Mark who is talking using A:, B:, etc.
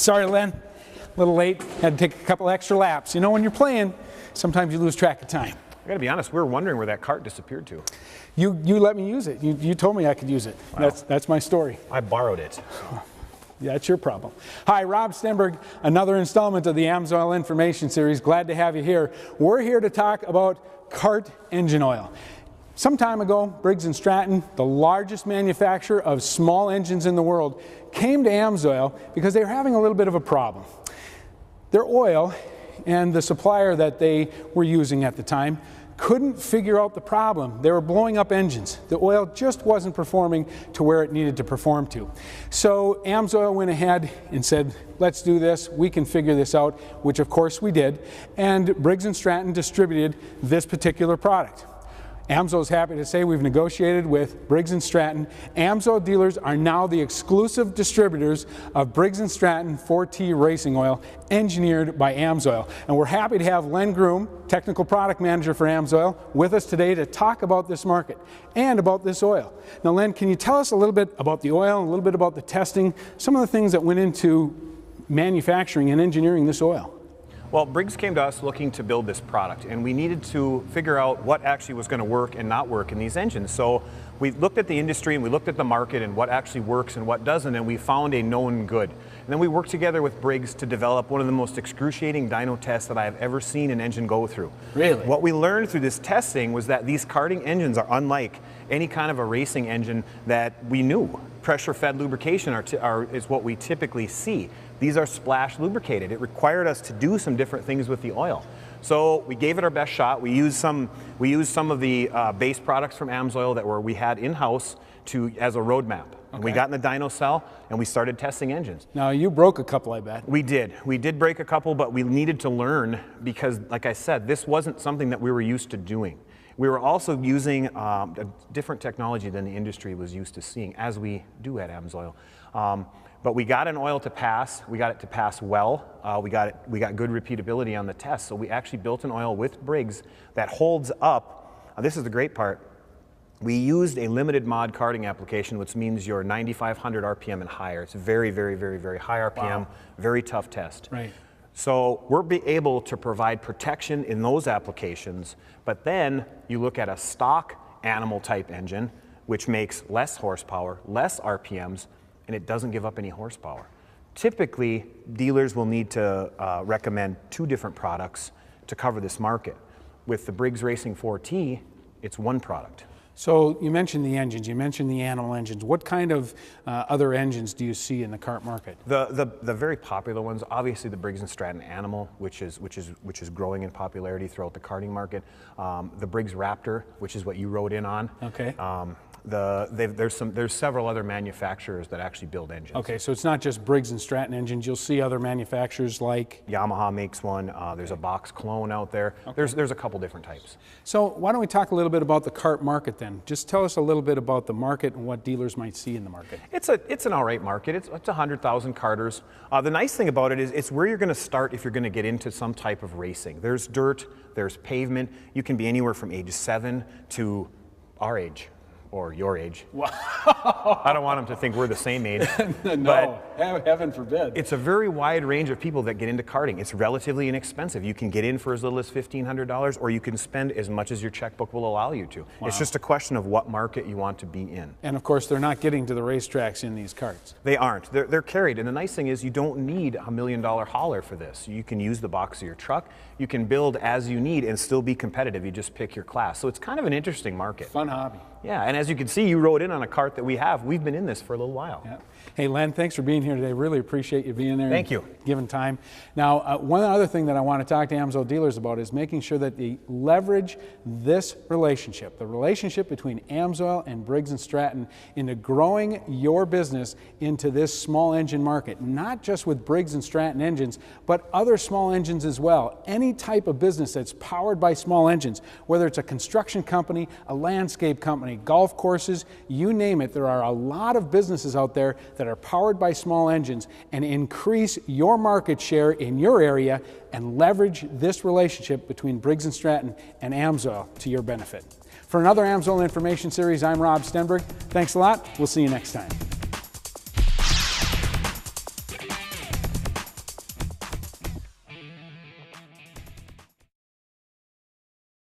A: Sorry, Len. A little late. Had to take a couple extra laps. You know, when you're playing, sometimes you lose track of time.
B: I gotta be honest, we were wondering where that cart disappeared to.
A: You let me use it. You told me I could use it.
B: Wow.
A: That's my story.
B: I borrowed it.
A: Yeah, that's your problem. Hi, Rob Stenberg, another installment of the AMSOIL Information Series. Glad to have you here. We're here to talk about kart engine oil. Some time ago, Briggs and Stratton, the largest manufacturer of small engines in the world, came to AMSOIL because they were having a little bit of a problem. Their oil and the supplier that they were using at the time couldn't figure out the problem. They were blowing up engines. The oil just wasn't performing to where it needed to perform to. So AMSOIL went ahead and said, let's do this, we can figure this out, which of course we did, and Briggs and Stratton distributed this particular product. AMSOIL is happy to say we've negotiated with Briggs and Stratton. AMSOIL dealers are now the exclusive distributors of Briggs and Stratton 4T racing oil, engineered by AMSOIL. And we're happy to have Len Groom, Technical Product Manager for AMSOIL, with us today to talk about this market and about this oil. Now, Len, can you tell us a little bit about the oil, a little bit about the testing, some of the things that went into manufacturing and engineering this oil?
B: Well, Briggs came to us looking to build this product, and we needed to figure out what actually was going to work and not work in these engines. So we looked at the industry and we looked at the market and what actually works and what doesn't, and we found a known good. And then we worked together with Briggs to develop one of the most excruciating dyno tests that I have ever seen an engine go through.
A: Really?
B: What we learned through this testing was that these karting engines are unlike any kind of a racing engine that we knew. Pressure-fed lubrication is what we typically see. These are splash lubricated. It required us to do some different things with the oil. So we gave it our best shot. We used some of the base products from AMSOIL that we had in-house as a roadmap. Okay. We got in the dyno cell and we started testing engines.
A: Now you broke a couple, I bet.
B: We did. We did break a couple, but we needed to learn because, like I said, this wasn't something that we were used to doing. We were also using a different technology than the industry was used to seeing, as we do at AMSOIL. But we got an oil to pass. We got it to pass well. We got good repeatability on the test. So we actually built an oil with Briggs that holds up. This is the great part. We used a limited mod karting application, which means you're 9,500 RPM and higher. It's very, very, very, very high RPM, wow. Very tough test.
A: Right.
B: So we're able to provide protection in those applications, but then you look at a stock animal type engine, which makes less horsepower, less RPMs, and it doesn't give up any horsepower. Typically, dealers will need to recommend two different products to cover this market. With the Briggs Racing 4T, it's one product.
A: So you mentioned the engines, you mentioned the animal engines. What kind of other engines do you see in the kart market?
B: The very popular ones, obviously the Briggs and Stratton Animal, which is growing in popularity throughout the karting market. The Briggs Raptor, which is what you rode in on.
A: Okay.
B: There's several other manufacturers that actually build engines.
A: Okay, so it's not just Briggs and Stratton engines. You'll see other manufacturers like
B: Yamaha makes one. There's a box clone out there. Okay. There's a couple different types.
A: So why don't we talk a little bit about the kart market then? Just tell us a little bit about the market and what dealers might see in the market.
B: It's an all right market. It's 100,000 karters. The nice thing about it is it's where you're going to start if you're going to get into some type of racing. There's dirt, there's pavement. You can be anywhere from age 7 to our age. Or your age. Wow. I don't want them to think we're the same age.
A: No, heaven forbid.
B: It's a very wide range of people that get into karting. It's relatively inexpensive. You can get in for as little as $1,500, or you can spend as much as your checkbook will allow you to. Wow. It's just a question of what market you want to be in.
A: And of course, they're not getting to the racetracks in these karts.
B: They aren't. They're carried. And the nice thing is you don't need $1 million hauler for this. You can use the box of your truck. You can build as you need and still be competitive. You just pick your class. So it's kind of an interesting market.
A: Fun hobby.
B: Yeah, and as you can see, you rode in on a kart that we have. We've been in this for a little while.
A: Yeah. Hey, Len, thanks for being here today. Really appreciate you being there.
B: Thank you.
A: Giving time. Now, one other thing that I want to talk to AMSOIL dealers about is making sure that they leverage this relationship, the relationship between AMSOIL and Briggs and Stratton, into growing your business into this small engine market, not just with Briggs and Stratton engines, but other small engines as well. Any type of business that's powered by small engines, whether it's a construction company, a landscape company, golf courses, you name it, there are a lot of businesses out there that are powered by small engines, and increase your market share in your area and leverage this relationship between Briggs and Stratton and AMSOIL to your benefit. For another AMSOIL Information Series, I'm Rob Stenberg. Thanks a lot. We'll see you next time.